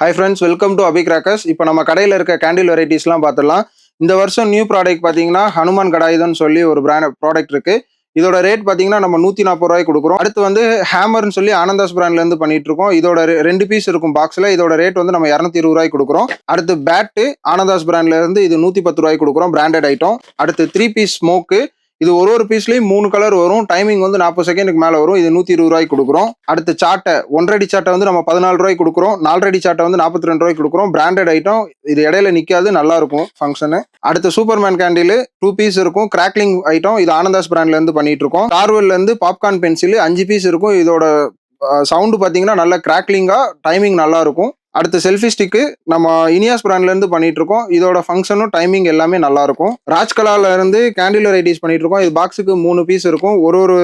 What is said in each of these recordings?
Hi friends, welcome to Abhi crackers. இப்போ நம்ம கடையில் இருக்க கேண்டில் வெரைட்டிஸ்லாம் பார்த்துடலாம். இந்த வருஷம் நியூ ப்ராடக்ட் பார்த்தீங்கன்னா ஹனுமான் கடாயுதன்னு சொல்லி ஒரு ப்ராடக்ட் இருக்கு. இதோட ரேட் பார்த்தீங்கன்னா நம்ம 140 ரூபாய்க்கு கொடுக்குறோம். அடுத்து வந்து ஹேமர்னு சொல்லி ஆனந்தாஸ் பிராண்ட்லேருந்து பண்ணிட்டு இருக்கோம். இதோட 2 பீஸ் இருக்கும் பாக்ஸில். இதோட ரேட் வந்து நம்ம 220 ரூபாய்க்கு கொடுக்குறோம். அடுத்து பேட்டு ஆனந்தாஸ் பிராண்ட்லேருந்து இது 110 ரூபாய்க்கு கொடுக்குறோம், பிராண்டட் ஐட்டம். அடுத்து 3 பீஸ் ஸ்மோக்கு. இது ஒரு பீஸ்லயும் 3 கலர் வரும். டைமிங் வந்து 40 செகண்டுக்கு மேல வரும். இது 120 ரூபாய்க்கு கொடுக்குறோம். அடுத்து சாட்டை 1 அடி சாட்டை வந்து நம்ம 14 ரூபாய்க்கு கொடுக்குறோம். 4 அடி சாட்டை வந்து 42 ரூபாய்க்கு கொடுக்குறோம். Branded item. இது இடையில நிக்காது, நல்லா இருக்கும் ஃபங்க்ஷனு. அடுத்து சூப்பர்மேன் கேண்டில் 2 பீஸ் இருக்கும். Crackling item. இது ஆனந்தாஸ் பிராண்ட்ல இருந்து பண்ணிட்டு இருக்கோம். கார்வெல்ல இருந்து பாப்கார்ன் பென்சில் 5 பீஸ் இருக்கும். இதோட சவுண்டு பாத்தீங்கன்னா நல்ல கிராக்லிங்கா, டைமிங் நல்லா இருக்கும். அடுத்து செல்ஃபி ஸ்டிக்கு நம்ம இனியாஸ் பிராண்ட்ல இருந்து பண்ணிட்டு இருக்கோம். இதோட ஃபங்க்ஷனும் டைமிங் எல்லாமே நல்லா இருக்கும். ராஜ்கலால இருந்து கேண்டில் வெரைட்டிஸ் பண்ணிட்டு இருக்கோம். இது பாக்ஸுக்கு 3 பீஸ் இருக்கும். ஒரு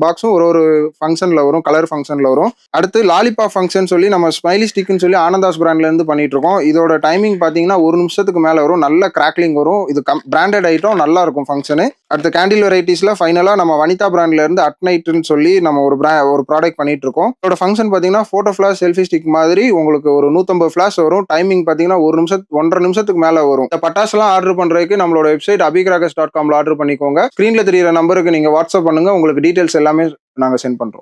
பாக்ஸும் ஒரு ஃபங்க்ஷன்ல வரும், கலர் ஃபங்க்ஷன்ல வரும். அடுத்து லாலிபாப் ஃபங்க்ஷன் சொல்லி நம்ம ஸ்மைலி ஸ்டிக்னு சொல்லி ஆனந்தாஸ் பிராண்ட்ல இருந்து பண்ணிட்டு இருக்கோம். இதோட டைமிங் பாத்தீங்கன்னா 1 நிமிஷத்துக்கு மேல வரும். நல்ல கிராக்லிங் வரும். இது பிராண்டட் ஐட்டம், நல்லா இருக்கும் ஃபங்க்ஷனு. அடுத்து கேண்டில் வெரைட்டிஸ்ல ஃபைனலா நம்ம வனிதா பிராண்ட்ல இருந்து அட்நைட்னு சொல்லி நம்ம ஒரு ப்ராடக்ட் பண்ணிட்டு இருக்கோம். இதோட ஃபங்க்ஷன் பாத்தீங்கன்னா போட்டோ ஃபிளாஷ் செல்ஃபி ஸ்டிக் மாதிரி உங்களுக்கு ஒரு 150 ஃபிளாஷ் வரும். டைமிங் பாத்தீங்கன்னா 1.5 நிமிஷத்துக்கு மேல வரும். இந்த பட்டாசுலாம் ஆர்டர் பண்றதுக்கு நம்மளோட வெப்சைட் abikrackers.com ஆர்டர் பண்ணிக்கோங்க. ஸ்கிரீன்ல தெரியுற நம்பருக்கு நீங்க வாட்ஸ்அப் பண்ணுங்க. உங்களுக்கு டீடைல்ஸ் எல்லாமே நாங்க சென்ட் பண்றோம்.